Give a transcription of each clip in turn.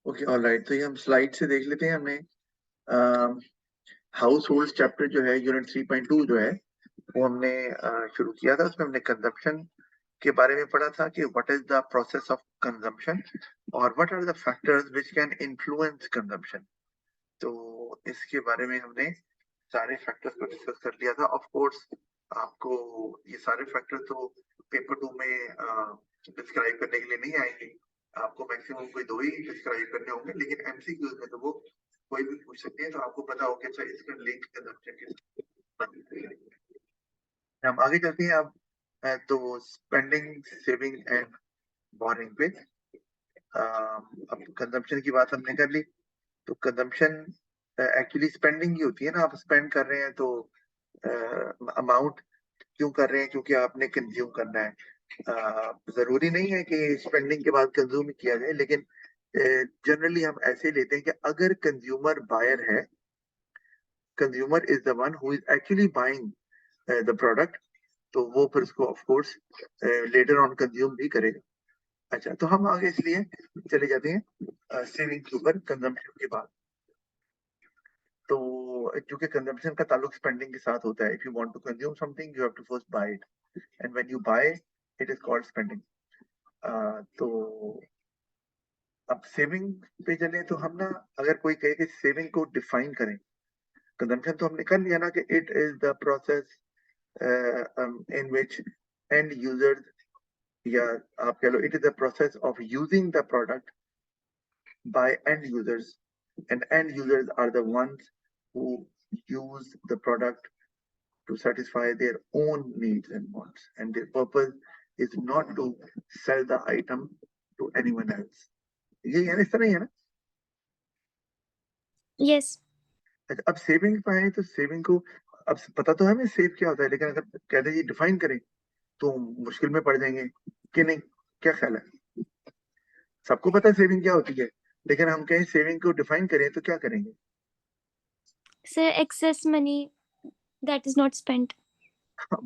Okay alright, तो ये हम स्लाइड से देख लेते हैं। हमने हाउस होल्ड चैप्टर जो है यूनिट 3.2 जो है वो हमने शुरू किया था। उसमें हमने कंजम्पशन के बारे में पढ़ा था कि what is the process of consumption और what are the factors which can influence consumption. तो इसके बारे में हमने सारे फैक्टर्स को डिस्कस कर लिया था। ऑफ कोर्स आपको ये सारे फैक्टर्स तो पेपर 2 में डिस्क्राइब करने के लिए नहीं आएंगे। आपको मैक्सिमम कोई दो ही डिस्क्राइब करने होंगे, लेकिन एमसीक्यूज में तो वो कोई भी पूछ सकते हैं। तो आपको पता हो कि अच्छा इसका लिंक कंजम्पशन के साथ। हम आगे चलते हैं अब। तो स्पेंडिंग, सेविंग एंड बोरिंग पे। अब कंजम्पशन की बात हमने कर ली। तो कंजम्पशन एक्चुअली स्पेंडिंग ही होती है ना। आप स्पेंड कर रहे हैं तो अमाउंट क्यों कर रहे हैं? क्योंकि आपने कंज्यूम करना है। जरूरी नहीं है कि स्पेंडिंग के बाद कंज्यूम किया जाए, लेकिन जनरली हम ऐसे लेते हैं कि अगर कंज्यूमर बायर है, consumer is the one who is actually buying the product, तो वो फिर उसको of course later on consume भी करेगा। अच्छा, तो हम आगे इसलिए चले जाते हैं सेविंग के ऊपर कंजम्पशन के बाद। तो क्योंकि कंजम्पशन का ताल्लुक स्पेंडिंग के साथ होता है। If you want to consume something you have to first buy it, and when you buy it is called spending. तो अब सेविंग पे चले तो हम ना, अगर कोई कहे कि सेविंग को डिफाइन करें। कंजम्पशन तो हमने कर लिया ना कि it is the process in which end users, या आप कह लो it is the process of using the product by end users, and end users are the ones who use the product to satisfy their own needs and wants, and their purpose is not to sell the item to anyone else. ये है ना, इस तरह ही है ना। Yes. अच्छा, अब saving पे आए तो सेविंग को अब पता तो है हमें सेव क्या होता है, लेकिन अगर कहते हैं डिफाइन करें तो मुश्किल में पड़ जाएंगे कि नहीं। क्या ख्याल है? सबको पता है सेविंग क्या होती है, लेकिन हम कहें सेविंग को डिफाइन करें तो क्या करेंगे? Sir, excess money that is not spent.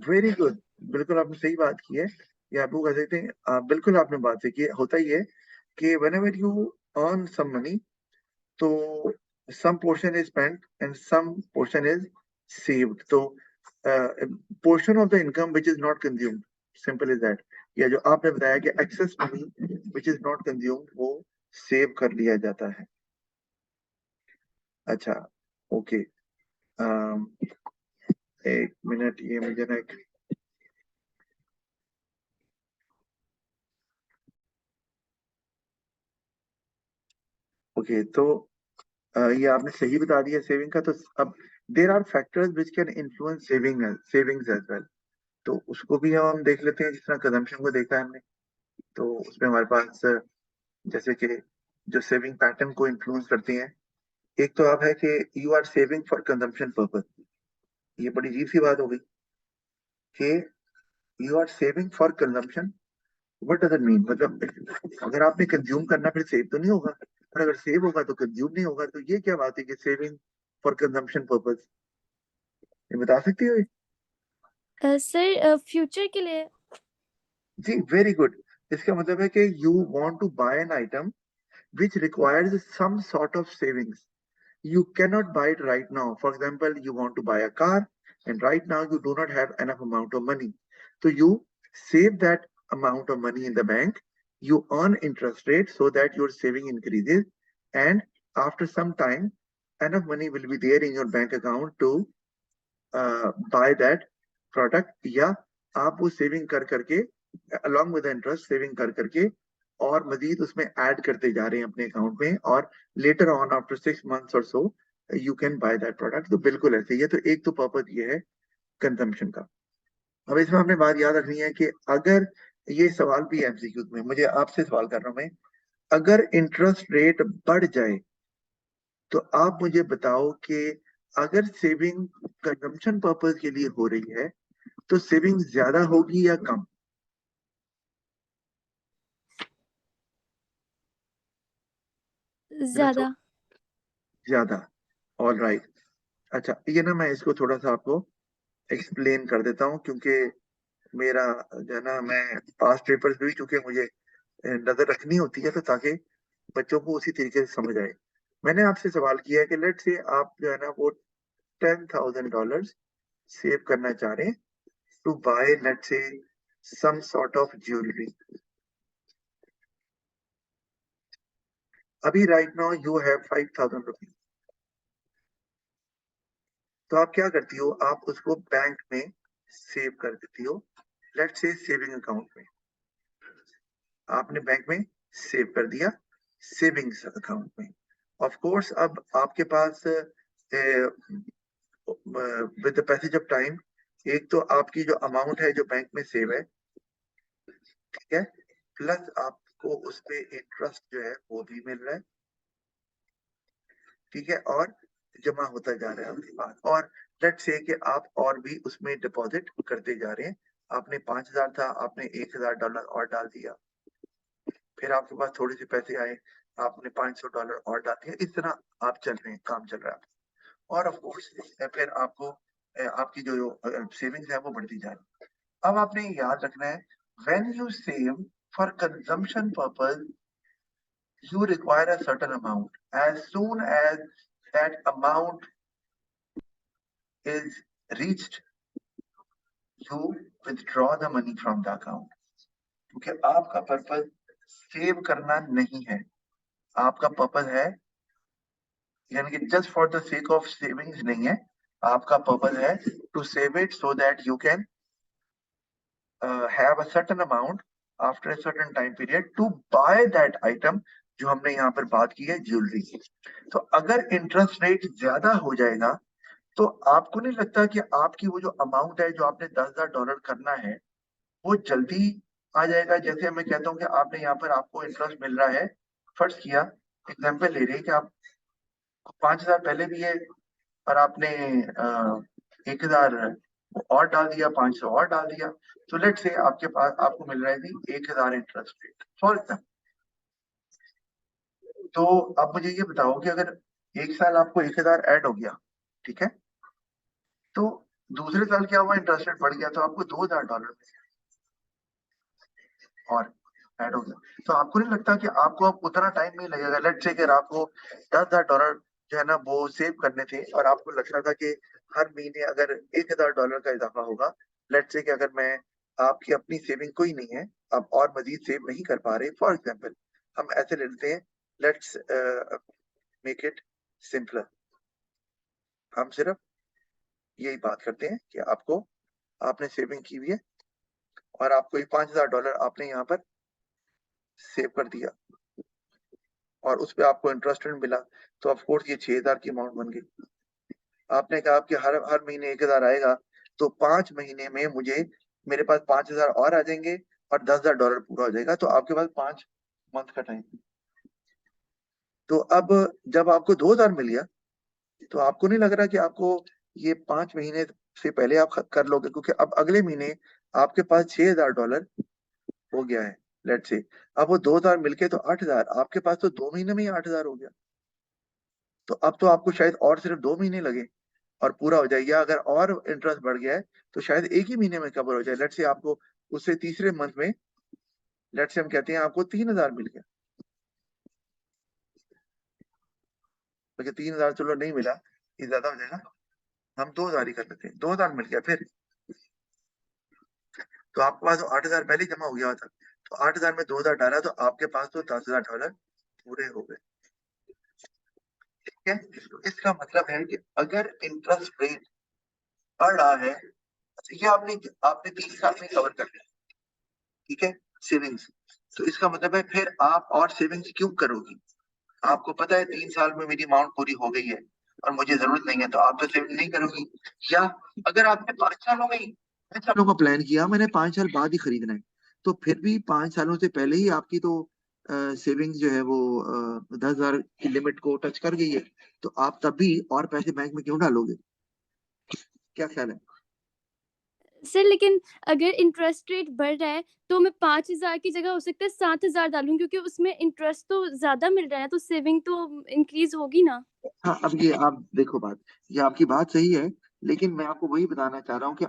Very good, बिल्कुल आपने सही बात की है। ये आप लोग कह सकते हैं, बिल्कुल आपने बात सही की है। होता ही है कि whenever you earn some money, तो some portion is spent and some portion is saved। तो portion of the income which is not consumed, simple as that। या जो आपने बताया कि excess money which is not consumed वो save कर लिया जाता है। अच्छा, ओके, एक मिनट, ये मुझे ना एक ओके, तो ये आपने सही बता दिया सेविंग का। तो अब there are factors which can influence savings as well. तो उसको भी हम देख लेते हैं। जिस तरह कंजम्पशन को देखा है हमने, तो उसमें हमारे पास जैसे कि जो सेविंग पैटर्न को इन्फ्लुएंस करती हैं। एक तो आप है कि you are saving for consumption purpose. ये बड़ी अजीब सी बात हो गई कि you are saving for consumption. What does it mean? मतलब अगर आपने कंज्यूम करना फिर सेव तो नहीं होगा, और अगर सेव होगा तो कंज्यूम नहीं होगा। तो ये क्या बात है कि सेविंग फॉर कंजम्पशन पर्पस? ये बता सकती हो? सर, फ्यूचर के लिए। जी, वेरी गुड। इसका मतलब है कि you want to buy an item which requires some sort of savings. You cannot buy it right now. For example, you want to buy a car, and right now you do not have enough amount of money. So you save that amount of money in the bank. You earn interest rate so that your saving increases, and after some time, enough money will be there in your bank account to buy that product। या आप वो saving कर करके along with the interest saving कर करके और मजीद उसमें add करते जा रहे हैं अपने अकाउंट में, और लेटर ऑन आफ्टर 6 months और so you can by that product. तो बिल्कुल ऐसे ही है। तो एक तो पर्पज ये है कंजम्पशन का। अब इसमें हमने बात याद रखनी है कि अगर ये सवाल भी एमसीक्यू में, मुझे आपसे सवाल कर रहा हूं मैं, अगर इंटरेस्ट रेट बढ़ जाए तो आप मुझे बताओ कि अगर सेविंग कंजम्पशन पर्पज के लिए हो रही है तो सेविंग ज्यादा होगी या कम? ज्यादा। ज्यादा। All right. अच्छा, ये ना मैं इसको थोड़ा सा आपको एक्सप्लेन कर देता हूँ, क्योंकि मेरा जो है ना, मैं पास्ट पेपर्स भी चूंकि मुझे नजर रखनी होती है, तो ताकि बच्चों को उसी तरीके से समझ आए। मैंने आपसे सवाल किया है कि लेट से आप जो है ना वो $10,000 सेव करना चाह रहे हैं टू बाय लेट से सम सॉर्ट ऑफ ज्वेलरी। अभी राइट नाउ यू हैव ₹5,000। तो आप क्या करती हो, आप उसको बैंक में सेव कर देती हो, लेट से सेविंग अकाउंट में। आपने बैंक में सेव कर दिया, सेविंग्स अकाउंट में। ऑफ कोर्स अब आपके पास with the passage of time, एक तो आपकी जो अमाउंट है जो बैंक में सेव है, ठीक है, प्लस आपको उस पे इंटरेस्ट जो है वो भी मिल रहा है, ठीक है, और जमा होता जा रहा है आपके पास। और लेट्स से कि आप और भी उसमें डिपॉजिट करते जा रहे हैं। आपने 5,000 था, आपने $1,000 और डाल दिया, फिर आपके पास थोड़े से पैसे आए, आपने $500 और डाल दिया। इस तरह आप चल रहे हैं, काम चल रहा है। और ऑफ कोर्स फिर आपको आपकी जो सेविंग्स है वो बढ़ती जा रही है। अब आपने याद रखना है, when you save for consumption purpose you require a certain amount. As soon as that amount is reached, you withdraw the money from the account. क्योंकि आपका पर्पज सेव करना नहीं है, आपका पर्पज है, यानी कि just for the sake of savings नहीं है, आपका पर्पज है to save it so that you can have a certain amount after a certain time period to buy that item, जो हमने यहाँ पर बात की है ज्वेलरी। तो अगर इंटरेस्ट रेट ज्यादा हो जाएगा तो आपको नहीं लगता कि आपकी वो जो अमाउंट है जो आपने $10,000 करना है वो जल्दी आ जाएगा? जैसे मैं कहता हूँ कि आपने यहाँ पर आपको इंटरेस्ट मिल रहा है, फर्ज किया, एग्जाम्पल ले रहे हैं कि आप 5,000 पहले भी है और आपने 1,000 और डाल दिया, 500 और डाल दिया, तो लेट से आपके पास आपको मिल रहा है जी 1,000 इंटरेस्ट रेट फॉर एग्जाम्पल। तो अब मुझे ये बताओ कि अगर एक साल आपको 1,000 ऐड हो गया, ठीक है, तो दूसरे साल क्या हुआ, इंटरेस्ट रेट बढ़ गया तो आपको $2,000 और ऐड हो गया। तो आपको नहीं लगता कि आपको अब उतना टाइम नहीं लगेगा? लेट्स से अगर आपको $10,000 जो है ना वो सेव करने थे और आपको लगता था कि हर महीने अगर $1,000 का इजाफा होगा, लेट्स से कि अगर मैं आपकी अपनी सेविंग कोई नहीं है, आप और मजीद सेव नहीं कर पा रहे, फॉर एग्जाम्पल हम ऐसे ले लेते हैं, लेट्स मेक इट सिंपलर। हम सिर्फ यही बात करते हैं कि आपको, आपने सेविंग की हुई है और आपको ये $5,000 आपने यहाँ पर सेव कर दिया और उस पे आपको इंटरेस्ट मिला, तो ऑफ कोर्स ये 6,000 की अमाउंट बन गई। आपने कहा कि हर हर महीने 1,000 आएगा, तो 5 महीने में मुझे, मेरे पास 5,000 और आ जाएंगे और $10,000 पूरा हो जाएगा, तो आपके पास 5 मंथ का टाइम। तो अब जब आपको 2,000 मिल गया, तो आपको नहीं लग रहा कि आपको ये 5 महीने से पहले आप कर लोगे, क्योंकि अब अगले महीने आपके पास $6,000 हो गया है, लेट से। अब वो 2,000 मिलके तो 8,000, आपके पास तो 2 महीने में ही 8,000 हो गया। तो अब तो आपको शायद और सिर्फ 2 महीने लगे और पूरा हो जाए, या अगर और इंटरेस्ट बढ़ गया है तो शायद एक ही महीने में कवर हो जाए। लेट से आपको उससे तीसरे मंथ में, लेट से हम कहते हैं आपको 3,000 मिल गया, लेकिन 3,000 चलो नहीं मिला, ये ज्यादा हो जाएगा, हम 2,000 ही कर लेते हैं। 2,000 मिल गया फिर, तो आपके पास 8,000 पहले ही जमा हो गया था, तो 8,000 में 2,000 डाला तो आपके पास तो $10,000 पूरे हो गए, ठीक है। तो इसका मतलब है कि अगर इंटरेस्ट रेट बढ़ रहा है, अच्छा, ये आपने आपने 3 साल में कवर कर लिया, ठीक है, सेविंग्स। तो इसका मतलब है फिर आप और सेविंग्स क्यों करोगी? आपको पता है 3 साल में मेरी अमाउंट पूरी हो गई है और मुझे जरूरत नहीं है, तो आप तो सेविंग नहीं करोगी। या अगर आपने 5 साल हो गई, 5 सालों का प्लान किया, मैंने 5 साल बाद ही खरीदना है, तो फिर भी 5 सालों से पहले ही आपकी तो सेविंग्स जो है वो 10,000 की लिमिट को टच कर गई है, तो आप तब भी और पैसे बैंक में क्यों डालोगे? क्या ख्याल है? सर लेकिन अगर इंटरेस्ट रेट बढ़ रहा है तो मैं 5,000 की जगह हो सकता है 7,000 डालूँ, क्योंकि उसमें इंटरेस्ट तो ज़्यादा मिल रहा है, तो सेविंग तो इंक्रीज़ होगी ना? हाँ, अब ये आप देखो बात, ये आपकी बात सही है, लेकिन मैं आपको वही बताना चाह रहा हूँ कि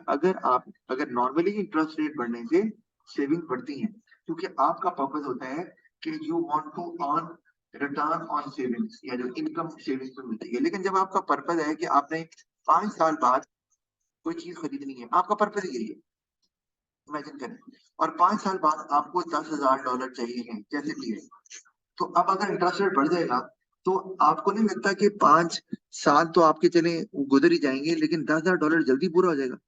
अगर नॉर्मली इंटरेस्ट रेट बढ़ने से सेविंग बढ़ती है, क्योंकि आपका पर्पस होता है कि you want to earn return on savings या जो इनकम सेविंग्स में मिलती है। लेकिन जब आपका पर्पज है कि आपने 5 साल बाद कोई चीज खरीदनी है, आपका पर्पज यही है, इमेजिन करें, और 5 साल बाद आपको $10,000 चाहिए हैं जैसे भी है, तो अब अगर इंटरेस्ट रेट बढ़ जाएगा तो आपको नहीं लगता कि 5 साल तो आपके चले गुजर ही जाएंगे, लेकिन $10,000 जल्दी पूरा हो जाएगा?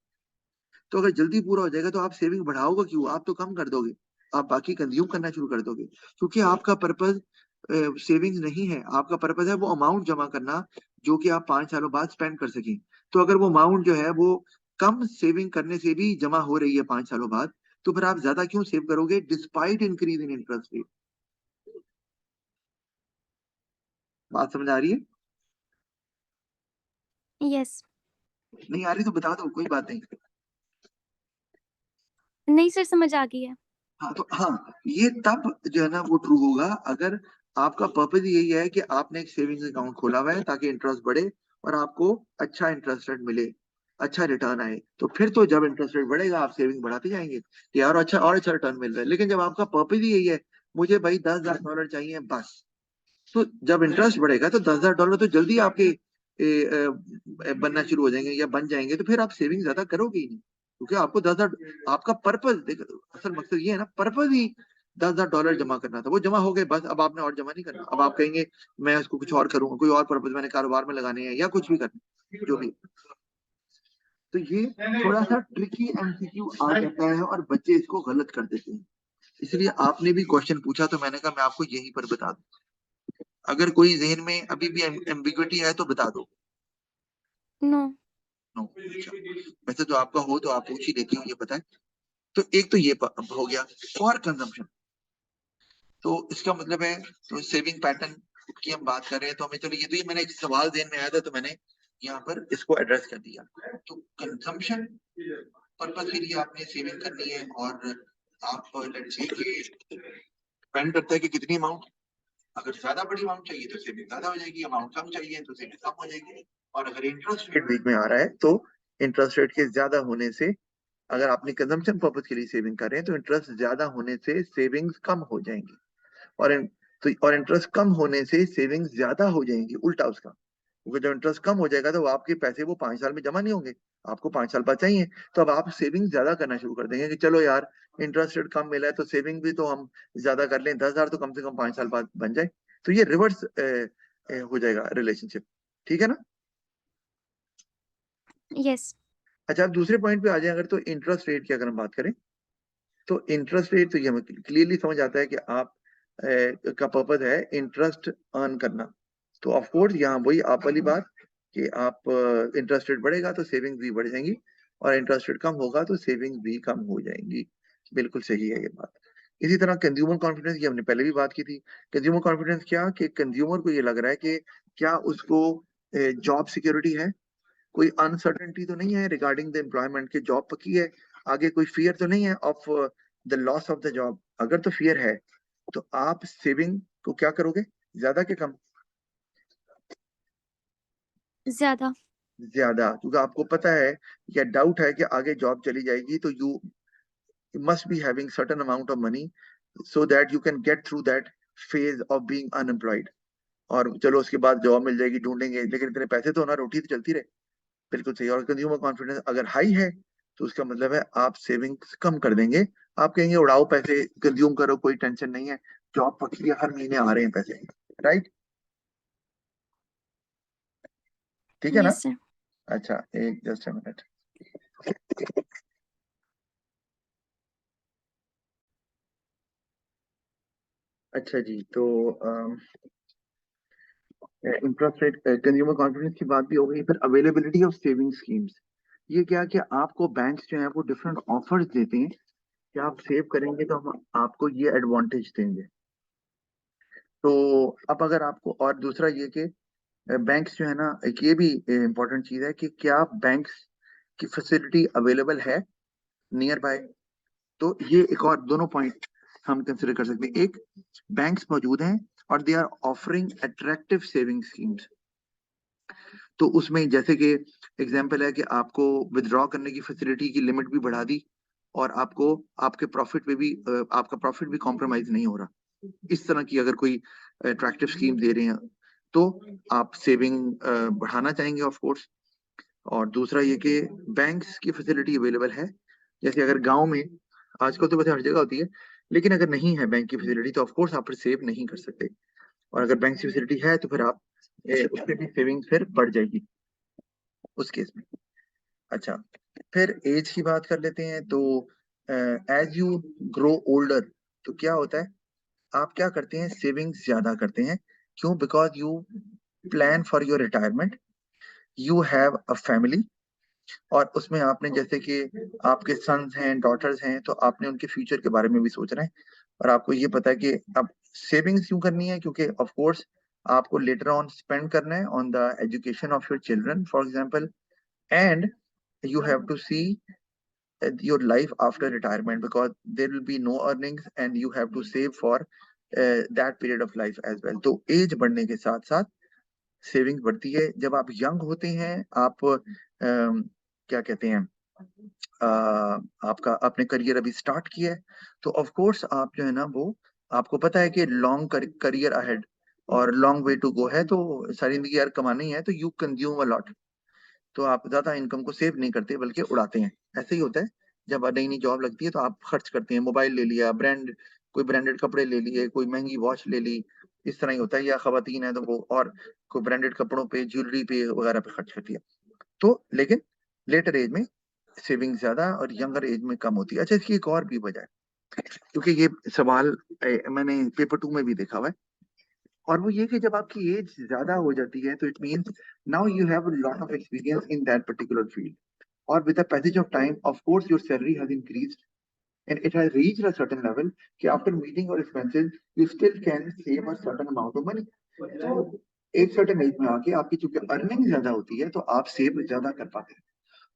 तो अगर जल्दी पूरा हो जाएगा तो आप सेविंग बढ़ाओगे क्यों? आप तो कम कर दोगे, आप बाकी कंज्यूम करना शुरू कर दोगे, क्योंकि आपका पर्पज सेविंग्स नहीं है, आपका पर्पज है वो अमाउंट जमा करना जो कि आप 5 सालों बाद स्पेंड कर सकें। तो अगर वो अमाउंट जो है वो कम सेविंग करने से भी जमा हो रही है 5 सालों बाद, तो फिर आप ज्यादा क्यों सेव करोगे despite increase in interest rate? बात समझ आ रही है? यस। नहीं आ रही तो बता दो, कोई बात नहीं। नहीं सर, समझ आ गई है। हाँ तो हाँ, ये तब जो है ना वो ट्रू होगा अगर आपका पर्पज यही है कि आपने एक सेविंग्स अकाउंट खोला हुआ है ताकि इंटरेस्ट बढ़े और आपको अच्छा इंटरेस्ट रेट मिले, अच्छा रिटर्न आए, तो फिर तो जब इंटरेस्ट रेट बढ़ेगा आप सेविंग बढ़ाते जाएंगे कि यार और अच्छा रिटर्न मिल रहा है। लेकिन जब आपका पर्पज ही यही है, मुझे भाई $10,000 चाहिए बस, तो जब इंटरेस्ट बढ़ेगा तो $10,000 तो जल्दी आपके बनना शुरू हो जाएंगे या बन जाएंगे, तो फिर आप सेविंग ज्यादा करोगे ही नहीं, क्योंकि आपको 10,000, आपका पर्पज देखो, असल मकसद ये है ना, पर्पज ही $10,000 जमा करना था, वो जमा हो गए बस, अब आपने और जमा नहीं करना, अब आप कहेंगे मैं उसको कुछ और करूंगा, कोई और पर्पज मैंने कारोबार में लगाने हैं या कुछ भी करना है, जो भी। तो ये थोड़ा सा ट्रिकी एमसीक्यू आ जाता है और बच्चे इसको गलत कर देते हैं, इसलिए आपने भी क्वेश्चन पूछा तो मैंने कहा मैं आपको यहीं पर बता दूं, अगर कोई जहन में अभी भी एम्बिग्विटी है तो बता दो। नो। नो, अच्छा। वैसे तो आपका हो तो आप पूछ ही लेती हो, ये पता है। तो एक तो ये हो गया फॉर कंजम्पशन, तो इसका मतलब है, तो सेविंग पैटर्न की हम बात कर रहे हैं, तो हमें चलो, ये मैंने एक सवाल ध्यान में आया था तो मैंने यहाँ पर इसको एड्रेस कर दिया। तो कंजम्पशन पर्पज के लिए आपने सेविंग करनी है, और आप लेट्स से डिपेंड करता है कि कितनी अमाउंट, अगर ज्यादा बड़ी अमाउंट चाहिए तो सेविंग ज्यादा हो जाएगी, अमाउंट कम चाहिए तो सेविंग कम हो जाएगी। और अगर इंटरेस्ट रेट बीच में आ रहा है तो इंटरेस्ट रेट के ज्यादा होने से, अगर आपने कंजम्पशन पर्पज के लिए सेविंग कर रहे हैं तो इंटरेस्ट ज्यादा होने से सेविंग्स कम हो जाएंगी, और और इंटरेस्ट कम होने से सेविंग्स ज्यादा हो जाएंगी, उल्टा उसका, क्योंकि जब इंटरेस्ट कम हो जाएगा तो वो आपके पैसे वो 5 साल में जमा नहीं होंगे, आपको 5 साल बाद चाहिए, तो अब आप सेविंग ज्यादा करना शुरू कर देंगे कि चलो यार इंटरेस्ट रेट कम मिला है तो सेविंग भी तो हम ज्यादा कर लें, 10,000 तो कम से कम 5 साल बाद बन जाए, तो ये रिवर्स हो जाएगा रिलेशनशिप, ठीक है ना? यस। अच्छा, अब दूसरे पॉइंट पे आ जाए, अगर तो इंटरेस्ट रेट की अगर हम बात करें, तो इंटरेस्ट रेट तो ये हमें क्लियरली समझ आता है कि आप का पर्पज है इंटरेस्ट अर्न करना, तो ऑफ कोर्स यहाँ वही आप वाली बात कि आप इंटरेस्ट रेट बढ़ेगा तो सेविंग भी बढ़ जाएंगी, और इंटरेस्ट रेट कम होगा तो सेविंग भी कम हो जाएंगी, बिल्कुल सही है ये बात। इसी तरह कंज्यूमर कॉन्फिडेंस की हमने पहले भी बात की थी। कंज्यूमर कॉन्फिडेंस क्या कि कंज्यूमर को ये लग रहा है कि क्या उसको जॉब सिक्योरिटी है, कोई अनसर्टेनिटी तो नहीं है रिगार्डिंग द एम्प्लॉयमेंट की, जॉब पक्की है, आगे कोई फियर तो नहीं है of the loss of the job. अगर तो फियर है तो आप सेविंग को क्या करोगे, ज्यादा के कम? ज्यादा। ज्यादा, क्योंकि आपको पता है या डाउट है कि आगे जॉब चली जाएगी, तो you must be having certain amount of money so that you can get through that phase of being unemployed, और चलो उसके बाद जॉब मिल जाएगी, ढूंढेंगे, लेकिन इतने पैसे तो होना, रोटी तो चलती रहे, बिल्कुल सही। और कंज्यूमर कॉन्फिडेंस अगर हाई है तो उसका मतलब है आप सेविंग्स कम कर देंगे, आप कहेंगे उड़ाओ पैसे, कंज्यूम करो, कोई टेंशन नहीं है, जॉब पक्की है, हर महीने आ रहे हैं पैसे, राइट? ठीक है ना? Yes sir. अच्छा, एक जस्ट अ मिनट। अच्छा जी, तो इंटरेस्ट रेट, कंज्यूमर कॉन्फिडेंस की बात भी हो गई, फिर अवेलेबिलिटी ऑफ सेविंग स्कीम्स, ये क्या कि आपको बैंक्स जो है वो डिफरेंट ऑफर्स देते हैं कि आप सेव करेंगे तो हम आपको ये एडवांटेज देंगे। तो अब अगर आपको, और दूसरा ये कि बैंक्स जो है ना, एक ये भी इम्पोर्टेंट चीज है कि क्या बैंक्स की फैसिलिटी अवेलेबल है नियर बाय, तो ये एक और दोनों पॉइंट हम कंसिडर कर सकते हैं। एक, बैंक्स मौजूद हैं और they are offering attractive saving schemes, तो उसमें जैसे कि एग्जांपल है कि आपको विथड्रॉ करने की फैसिलिटी की लिमिट भी बढ़ा दी, और आपको आपके प्रॉफिट पे भी आपका प्रॉफिट भी कॉम्प्रोमाइज नहीं हो रहा, इस तरह की अगर कोई अट्रैक्टिव स्कीम दे रहे हैं तो आप सेविंग बढ़ाना चाहेंगे ऑफ कोर्स। और दूसरा ये कि बैंक्स की फैसिलिटी अवेलेबल है। जैसे अगर गांव में, आजकल तो वैसे हर जगह होती है, लेकिन अगर नहीं है बैंक की फैसिलिटी तो ऑफ कोर्स आप फिर सेव नहीं कर सकते। और अगर बैंक की फैसिलिटी है तो फिर आप उसमें भी सेविंग फिर बढ़ जाएगी उस केस में। अच्छा, फिर एज की बात कर लेते हैं। तो एज यू ग्रो ओल्डर तो क्या होता है, आप क्या करते हैं, सेविंग्स ज्यादा करते हैं। क्यों? Because you plan for your retirement, you have a family, और उसमें आपने जैसे कि आपके सन्स हैं, डॉटर्स हैं, तो आपने उनके फ्यूचर के बारे में भी सोचना है। और आपको ये पता है कि अब सेविंग्स क्यों करनी है, क्योंकि ऑफ कोर्स आपको लेटर ऑन स्पेंड करना है on the education of your children for example, and you have to see your life after retirement, because there will be no earnings and you have to save for that period of life as well. तो as बढ़ने के साथ साथ saving बढ़ती है। जब आप young होते हैं, आप क्या कहते हैं, अ, आपका आपने करियर अभी स्टार्ट किया है, तो ऑफ कोर्स आप जो है ना वो, आपको पता है कि लॉन्ग करियर अहेड और लॉन्ग वे टू गो है, तो सारी जिंदगी यार कमानी है, तो यू कंज्यूम अ लॉट। तो आप ज्यादा इनकम को सेव नहीं करते बल्कि उड़ाते हैं। ऐसे ही होता है, जब नई नई जॉब लगती है तो आप खर्च करते हैं, मोबाइल ले लिया, ब्रांड, कोई ब्रांडेड कपड़े ले लिए, कोई महंगी वॉच ले ली, इस तरह ही होता है। या खवातीन है तो वो और कोई ब्रांडेड कपड़ों पे, ज्वेलरी पे वगैरह पे खर्च करती है। तो लेकिन लेटर एज में सेविंग ज्यादा और यंगर एज में कम होती है। अच्छा, इसकी एक और भी वजह है, क्योंकि ये सवाल मैंने पेपर 2 में भी देखा हुआ है, और वो ये कि जब आपकी एज ज्यादा हो जाती है तो it means now you have a lot of experience in that particular field, or with the passage of time, of course, your salary has increased and it has reached a certain level कि after meeting your expenses, you still can save a certain amount of money. तो एक certain as में आके आपकी चूंकि earning ज्यादा होती है तो आप सेव ज्यादा कर पाते हैं।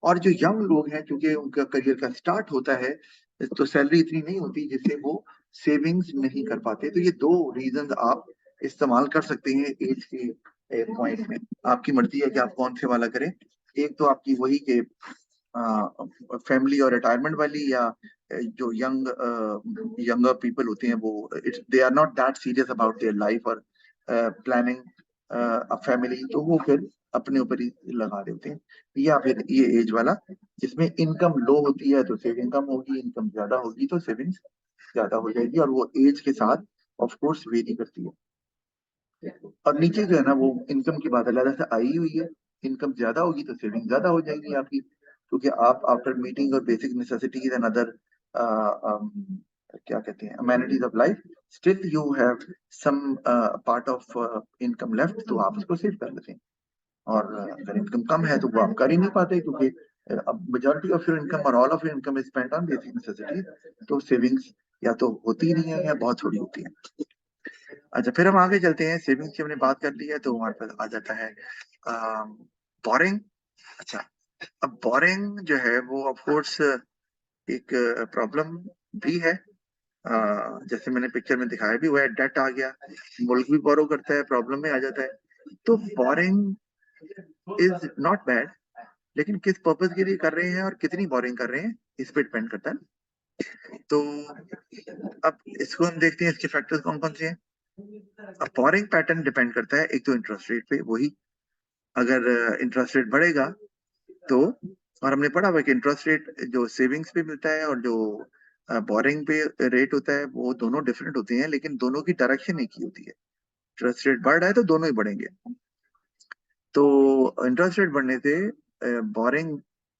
और जो यंग लोग हैं, क्योंकि उनका करियर का स्टार्ट होता है, तो सैलरी इतनी नहीं होती जिससे वो सेविंग्स नहीं कर पाते। तो ये दो रीजन आप इस्तेमाल कर सकते हैं एज के पॉइंट में। आपकी मर्जी है कि आप कौन से वाला करें। एक तो आपकी वही के फैमिली और रिटायरमेंट वाली, या जो यंगर पीपल होते हैं वो it's they are not that serious about their life और प्लानिंग अ फैमिली, तो वो फिर अपने ऊपर ही लगा देते हैं। या फिर ये एज वाला जिसमें इनकम लो होती है तो सेविंग कम होगी, इनकम ज्यादा होगी तो सेविंग्स ज्यादा हो जाएगी, और वो एज के साथ ऑफ कोर्स वेरी करती है। और नीचे जो है ना वो इनकम की बात अलग से आई हुई है। इनकम ज्यादा होगी तो सेविंग ज्यादा हो जाएगी आपकी, क्योंकि आप आफ्टर मीटिंग और बेसिक नेसेसिटीज एंड अदर क्या कहते हैं amenities of life, still you have some part of income left, तो आप उसको सेव कर लेते हैं। और अगर इनकम कम है तो वो आप कर ही नहीं पाते, क्योंकि अब मेजोरिटी ऑफ योर इनकम और all of your income is spent on basic necessities, तो सेविंग्स या तो होती ही नहीं है या बहुत थोड़ी होती है। अच्छा, फिर हम आगे चलते हैं। सेविंग्स की हमने बात कर ली है तो हमारे पास आ जाता है बोरिंग। अच्छा, अब बोरिंग जो है वो ऑफ कोर्स एक प्रॉब्लम भी है। जैसे मैंने पिक्चर में दिखाया भी हुआ है, डेट आ गया, मुल्क भी बोरो करता है, प्रॉब्लम में आ जाता है। तो बोरिंग इज नॉट बैड, लेकिन किस पर्पज के लिए कर रहे हैं और कितनी बोरिंग कर रहे हैं इस पे डिपेंड करता है। तो अब इसको हम देखते हैं, इसके फैक्टर्स कौन कौन से हैं। अब बोरिंग पैटर्न डिपेंड करता है एक तो इंटरेस्ट रेट पे, वही अगर इंटरेस्ट रेट बढ़ेगा तो, और हमने पढ़ा हुआ है कि इंटरेस्ट रेट जो सेविंग्स पे मिलता है और जो बोरिंग पे रेट होता है वो दोनों डिफरेंट होते हैं, लेकिन दोनों की डायरेक्शन एक ही होती है। इंटरेस्ट रेट बढ़ रहा है तो दोनों ही बढ़ेंगे। तो इंटरेस्ट रेट बढ़ने से बोरिंग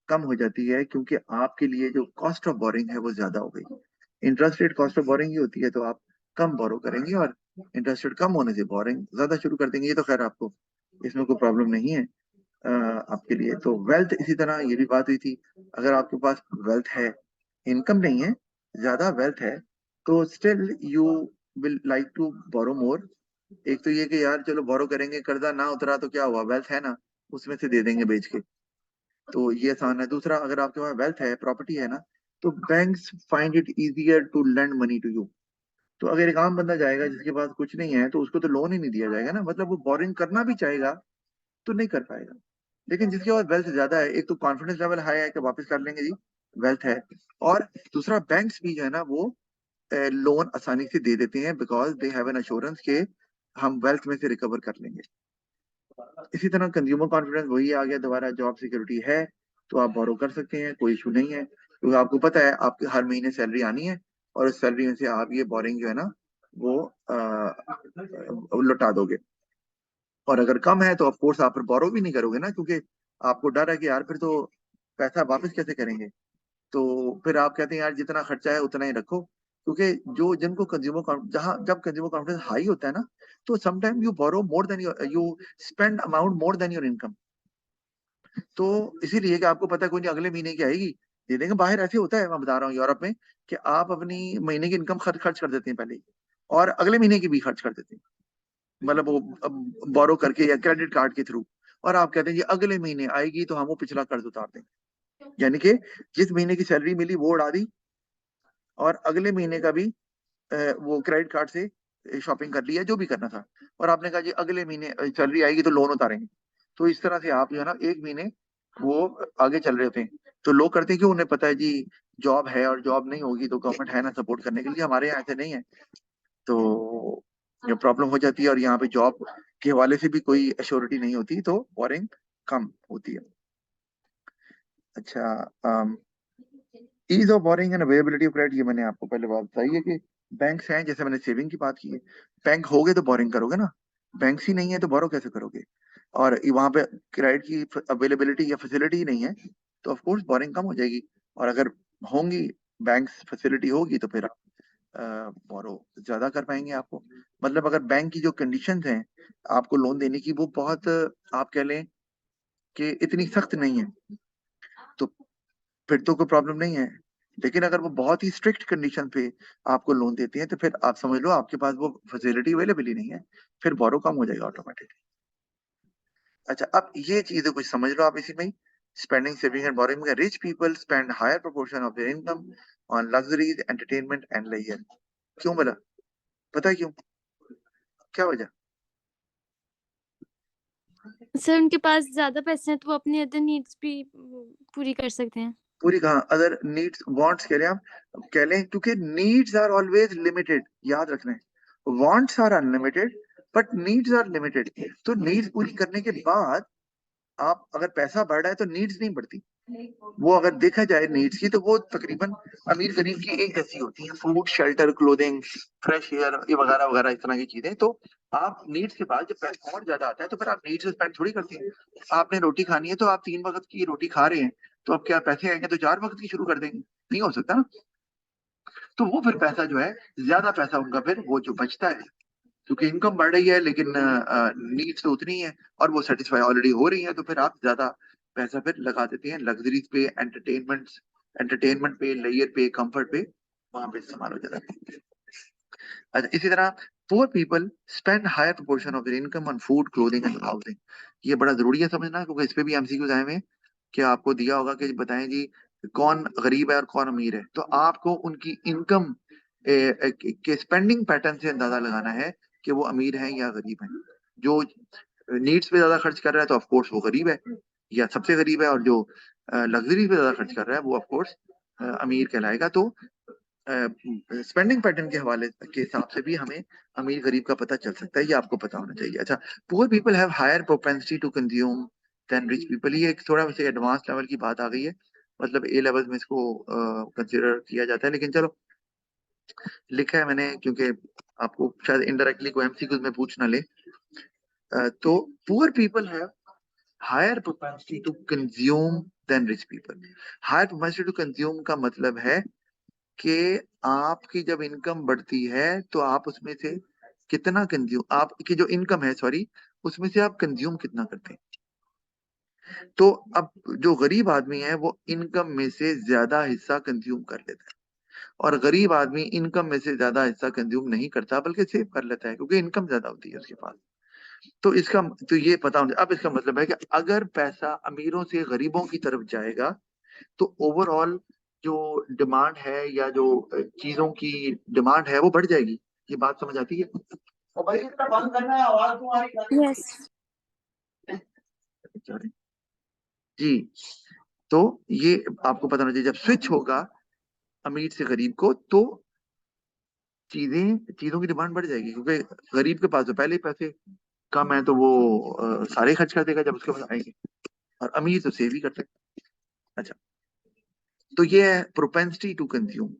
कम हो जाती है, क्योंकि आपके लिए जो कॉस्ट ऑफ बोरिंग है वो ज्यादा हो गई। Interest rate cost of borrowing ही होती है, तो आप कम बोरो करेंगे, और इंटरेस्ट रेट कम होने से बोरिंग ज्यादा शुरू कर देंगे। ये तो खैर आपको इसमें कोई प्रॉब्लम नहीं है आपके लिए। तो वेल्थ इसी तरह ये भी बात हुई थी, अगर आपके पास वेल्थ है, इनकम नहीं है, ज्यादा वेल्थ है, तो still you will like to borrow more. एक तो ये कि यार चलो बोरो करेंगे, कर्जा ना उतरा तो क्या हुआ, वेल्थ है ना, उसमें से दे देंगे बेच के, तो ये आसान है। दूसरा, अगर आपके पास वेल्थ है, प्रॉपर्टी है ना, तो banks find it easier to lend money to you. तो अगर एक आम बंदा जाएगा जिसके पास कुछ नहीं है तो उसको तो लोन ही नहीं दिया जाएगा ना, मतलब वो बोरिंग करना भी चाहेगा तो नहीं कर पाएगा। लेकिन जिसके पास वेल्थ ज्यादा है, एक तो कॉन्फिडेंस लेवल हाई है कि वापस कर लेंगे जी, वेल्थ है, और दूसरा बैंक्स भी जो है ना वो लोन आसानी से दे देते हैं because they have an assurance के हम वेल्थ में से रिकवर कर लेंगे। इसी तरह कंज्यूमर कॉन्फिडेंस वही आ गया दोबारा, जॉब सिक्योरिटी है तो आप बोरो कर सकते हैं, कोई इशू नहीं है, क्योंकि आपको पता है आपकी हर महीने सैलरी आनी है और उस सैलरी में से आप ये बोरिंग जो है ना वो लौटा दोगे। और अगर कम है तो ऑफ कोर्स आप फिर बोरो भी नहीं करोगे ना, क्योंकि आपको डर है कि यार फिर तो पैसा वापस कैसे करेंगे। तो फिर आप कहते हैं यार जितना खर्चा है उतना ही रखो, क्योंकि जो जिनको जहां जब कंज्यूमर कॉन्फिडेंस हाई होता है ना, तो sometime you borrow more than your, you spend amount more than your income. तो इसीलिए कि आपको पता है कोई नहीं अगले महीने की आएगी, दे देंगे। बाहर ऐसे होता है, मैं बता रहा हूँ यूरोप में, कि आप अपनी महीने की इनकम खर्च कर देते हैं पहले ही, और अगले महीने की भी खर्च कर देते हैं, मतलब वो बोरो करके या क्रेडिट कार्ड के थ्रू। और आप कहते हैं ये अगले महीने आएगी तो हम वो पिछला कर्ज उतार देंगे, यानी कि जिस महीने की सैलरी मिली वो उड़ा दी, और अगले महीने का भी वो क्रेडिट कार्ड से शॉपिंग कर लिया जो भी करना था, और आपने कहा जी अगले महीने सैलरी आएगी तो लोन उतारेंगे। तो इस तरह से आप जो है ना एक महीने वो आगे चल रहे होते हैं। तो लोग करते हैं कि उन्हें पता है जी जॉब है और जॉब नहीं होगी तो गवर्नमेंट है ना सपोर्ट करने के लिए, हमारे यहाँ ऐसे नहीं है। तो ये प्रॉब्लम हो जाती है, और यहाँ पे जॉब के हवाले से भी कोई अश्योरिटी नहीं होती, तो बोरिंग कम होती है। अच्छा, ease of borrowing and availability of credit, ये मैंने आपको पहले बात बताई है कि बैंक्स हैं, जैसे मैंने सेविंग की बात की है, बैंक होगे तो बोरिंग करोगे ना, बैंक्स ही नहीं है तो बोरो कैसे करोगे। और वहां पे क्रेडिट की अवेलेबिलिटी या फैसिलिटी ही नहीं है, तो ऑफ कोर्स बोरिंग कम हो जाएगी। और अगर होंगी बैंक्स फैसिलिटी होगी तो फिर आप बोरो ज्यादा कर पाएंगे। आपको मतलब अगर बैंक की जो कंडीशंस हैं आपको लोन देने की, वो बहुत आप कह लें कि इतनी सख्त नहीं है, तो फिर तो कोई प्रॉब्लम नहीं है। लेकिन अगर वो बहुत ही स्ट्रिक्ट कंडीशन पे आपको लोन देते हैं तो फिर आप समझ लो आपके पास वो फैसिलिटी अवेलेबल ही नहीं है, फिर बोरो कम हो जाएगा ऑटोमेटिकली। अच्छा, अब ये चीजें कुछ समझ लो आप इसी में ही। स्पेंडिंग, सेविंग एंड बोरिंग में rich people spend higher proportion of their income on luxuries, entertainment and leisure. क्यों बोला, पता है क्यों, क्या वजह? सर उनके पास ज़्यादा पैसे हैं तो वो अपनी अदर नीड्स भी पूरी कर सकते हैं। पूरी कहाँ, अदर नीड्स वांट्स कह रहे हैं आप, कह लें, क्योंकि नीड्स आर ऑलवेज लिमिटेड, याद रखना है। Wants are unlimited but needs are limited. तो नीड्स पूरी करने के बाद आप अगर पैसा बढ़ रहा है तो नीड्स नहीं बढ़ती। वो अगर देखा जाए नीड्स की, तो वो तकरीबन अमीर गरीब की एक जैसी होती है, food, shelter, clothing, fresh air, ये वगैरह वगैरह इस तरह की चीजें। तो आप नीड्स के बाद जब पैसा और ज्यादा आता है तो फिर आप नीड्स से स्पेंड थोड़ी करते हैं। आपने रोटी खानी है तो आप 3 वक्त की रोटी खा रहे हैं, तो अब क्या पैसे आएंगे तो 4 वक्त की शुरू कर देंगे? नहीं हो सकता ना। तो वो फिर पैसा जो है, ज्यादा पैसा उनका फिर वो जो बचता है, क्योंकि इनकम बढ़ रही है लेकिन नीड्स तो उतनी है और वो सेटिस्फाई ऑलरेडी हो रही है, तो फिर आप ज्यादा पैसा फिर लगा देते हैं लग्जरीज पे, एंटरटेनमेंट पे, लेयर पे, कंफर्ट पे, वहां पे इस्तेमाल हो जाता है। अच्छा, इसी तरह poor people spend higher proportion of their income on food, clothing and housing. ये बड़ा जरूरी है समझना, क्योंकि इस पे भी एमसीक्यूज आए हुए हैं कि आपको दिया होगा कि बताएं जी कौन गरीब है और कौन अमीर है, तो आपको उनकी इनकम के स्पेंडिंग पैटर्न से अंदाजा लगाना है कि वो अमीर हैं या गरीब हैं। जो नीड्स पे ज्यादा खर्च कर रहा है तो ऑफ कोर्स वो गरीब है या सबसे गरीब है, और जो लग्जरी पे ज्यादा खर्च कर रहा है वो ऑफ कोर्स अमीर कहलाएगा। तो स्पेंडिंग पैटर्न के हवाले के हिसाब से भी हमें अमीर गरीब का पता चल सकता है, ये आपको पता होना चाहिए। अच्छा, poor people have higher propensity to consume than rich people, ये एक थोड़ा वैसे एडवांस लेवल की बात आ गई है, मतलब ए लेवल में इसको कंसिडर किया जाता है, लेकिन चलो लिखा है मैंने क्योंकि आपको शायद इनडायरेक्टली कोई एमसीक्यूज में पूछ ना ले। तो poor people have higher propensity to consume than rich people. Higher propensity to consume का मतलब है कि आपकी जब इनकम बढ़ती है तो आप उसमें से कितना कंज्यूम, आपकी जो इनकम है सॉरी, उसमें से आप कंज्यूम कितना करते हैं। तो अब जो गरीब आदमी है वो इनकम में से ज्यादा हिस्सा कंज्यूम कर लेता है, और गरीब आदमी इनकम में से ज्यादा हिस्सा कंज्यूम नहीं करता बल्कि सेव कर लेता है, क्योंकि इनकम ज्यादा होती है उसके पास। तो इसका तो ये पता होना, अब इसका मतलब है कि अगर पैसा अमीरों से गरीबों की तरफ जाएगा तो ओवरऑल जो डिमांड है या जो चीजों की डिमांड है वो बढ़ जाएगी। ये बात समझ आती है? और भाई इसका बंद करना है, आवाज तुम्हारी यस। जी। तो ये आपको पता होना चाहिए, जब स्विच होगा अमीर से गरीब को तो चीजों की डिमांड बढ़ जाएगी, क्योंकि गरीब के पास तो पहले ही पैसे कम है, तो वो सारे खर्च कर देगा जब उसके पास आएंगे, और अमीर तो सेव ही कर सकता है। अच्छा, तो ये है प्रोपेंसिटी टू कंज्यूम,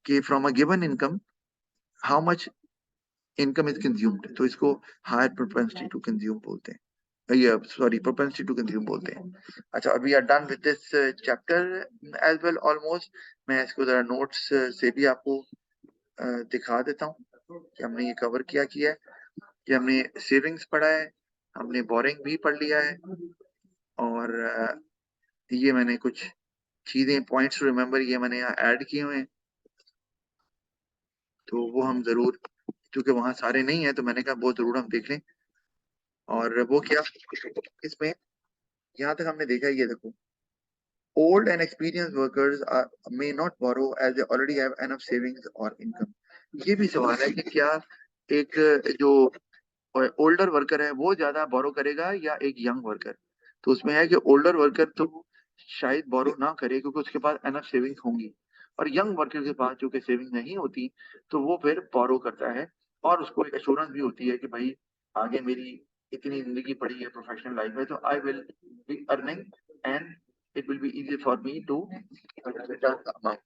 कि from a given income how much income is consumed, तो इसको हायर प्रोपेंसिटी टू कंज्यूम बोलते हैं, ये सॉरी प्रोपेंसिटी टू कंज्यूम बोलते हैं। अच्छा, we are done with this chapter as well almost. मैं इसको जरा नोट्स से भी आपको दिखा देता हूँ कि हमने ये कवर किया है, कि हमने सेविंग्स पढ़ा है, हमने बोरिंग भी पढ़ लिया है, और ये मैंने कुछ चीजें पॉइंट्स टू रिमेम्बर ये मैंने यहाँ ऐड किए हुए हैं, तो वो हम जरूर, क्योंकि वहां सारे नहीं है तो मैंने कहा वो जरूर हम देख लें। और वो क्या, इसमें यहाँ तक हमने देखा है, ये देखो, old and experienced workers may not borrow as they already have enough savings or income। ये भी सवाल है कि क्या एक जो ओल्डर वर्कर है वो ज्यादा बोरो करेगा या एक यंग वर्कर, तो उसमें है कि ओल्डर वर्कर तो शायद बोरो ना करे क्योंकि उसके पास एनफ सेविंग होंगी, और यंग वर्कर के पास जो कि सेविंग नहीं होती तो वो फिर बोरो करता है, और उसको एक एश्योरेंस भी होती है कि भाई आगे मेरी इतनी जिंदगी पड़ी है, प्रोफेशनल लाइफ है, तो I will be earning and it will be easy for me to return the amount.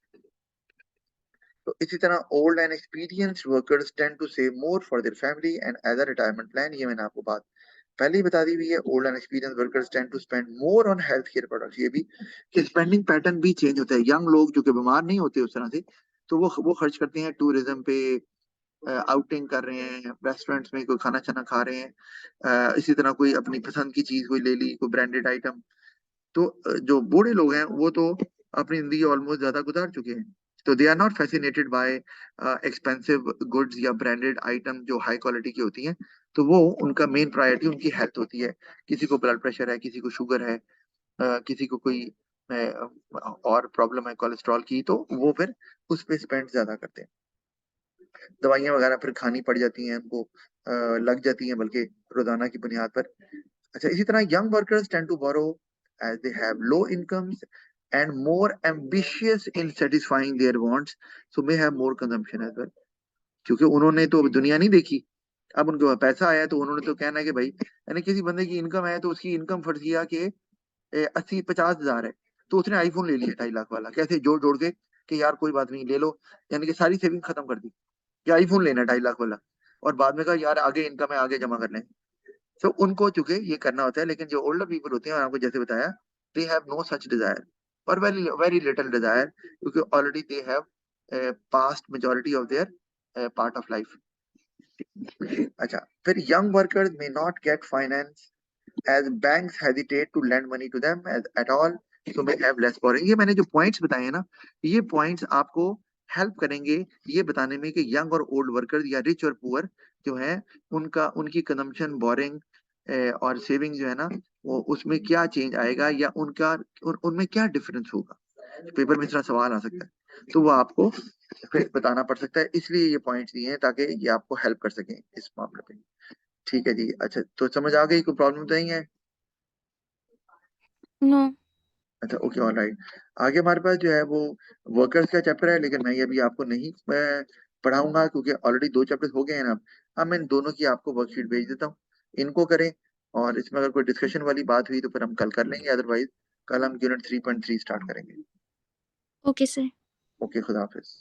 तो इसी तरह old and experienced workers tend to save more for their family and as a retirement plan, ये मैंने आपको बात पहले ही बता दी हुई है। Old and experience workers tend to spend more on health care products, ये भी कि स्पेंडिंग पैटर्न भी चेंज होता है। यंग लोग जो कि बीमार नहीं होते उस तरह से, तो वो खर्च करते हैं टूरिज्म पे, आउटिंग कर रहे हैं, रेस्टोरेंट्स में कोई खाना छाना खा रहे हैं, इसी तरह कोई अपनी पसंद की चीज कोई ले ली, कोई ब्रांडेड आइटम। तो जो बूढ़े लोग हैं वो तो अपनी जिंदगी ऑलमोस्ट ज्यादा गुजार चुके हैं, तो they are not fascinated by expensive goods या ब्रांडेड आइटम जो हाई क्वालिटी की होती हैं। तो वो उनका मेन प्रायोरिटी उनकी हेल्थ होती है। किसी को ब्लड प्रेशर है, किसी को शुगर है, किसी को कोई और प्रॉब्लम है कोलेस्ट्रॉल की, तो वो फिर उस पे स्पेंड ज्यादा करते हैं। दवाइयां वगैरह फिर खानी पड़ जाती हैं उनको, लग जाती हैं बल्कि रोजाना की बुनियाद पर। अच्छा, इसी तरह young workers tend to borrow as they have low incomes and more ambitious in satisfying their wants, so may have more consumption as well, क्योंकि उन्होंने तो दुनिया नहीं देखी। अब उनके पास पैसा आया तो उन्होंने तो कहना है कि भाई, यानी किसी बंदे की इनकम है तो उसकी इनकम फर्ज किया कि 80-50 हजार है, तो उसने आईफोन ले लिया 2.5 लाख वाला, कैसे जोड़ जोड़ के कि यार कोई बात नहीं ले लो, यानी कि सारी सेविंग खत्म कर दी कि आईफोन लेना 2.5 लाख वाला, और बाद में कहा यार आगे इनकम है आगे जमा कर लें। तो उनको चूंकि ये करना होता है, लेकिन जो ओल्डर पीपल होते हैं, आपको जैसे बताया, they have no such desire, और वेरी वेरी लिटिल डिजायर, क्योंकि already they have past majority of their part of life. अच्छा, फिर young workers may not get finance as banks hesitate to lend money to them as at all, so may have less borrowing। ये मैंने जो points बताए हैं ना, ये points आपको हेल्प करेंगे ये बताने में कि यंग और ओल्ड वर्कर्स या रिच और पुअर जो है, उनका उनकी कंजम्पशन, बोरिंग और सेविंग जो है ना, वो उसमें क्या चेंज आएगा, या उनका उनमें क्या डिफरेंस होगा। पेपर में इस तरह सवाल आ सकता है, तो वो आपको फिर बताना पड़ सकता है, इसलिए ये पॉइंट्स दिए हैं ताकि ये आपको हेल्प कर सकें इस मामले में। ठीक है जी। अच्छा, तो समझ आ गई, कोई प्रॉब्लम तो नहीं है? नो। अच्छा, ओके, ऑल राइट। आगे हमारे पास जो है वो वर्कर्स का चैप्टर है, लेकिन मैं ये अभी आपको नहीं पढ़ाऊंगा क्योंकि ऑलरेडी 2 चैप्टर हो गए हैं ना। अब मैं इन दोनों की आपको वर्कशीट भेज देता हूँ, इनको करें, और इसमें अगर कोई डिस्कशन वाली बात हुई तो फिर हम कल कर लेंगे, अदरवाइज कल हम यूनिट 3.3 स्टार्ट करेंगे। Okay sir. ओके, खुदा हाफिज।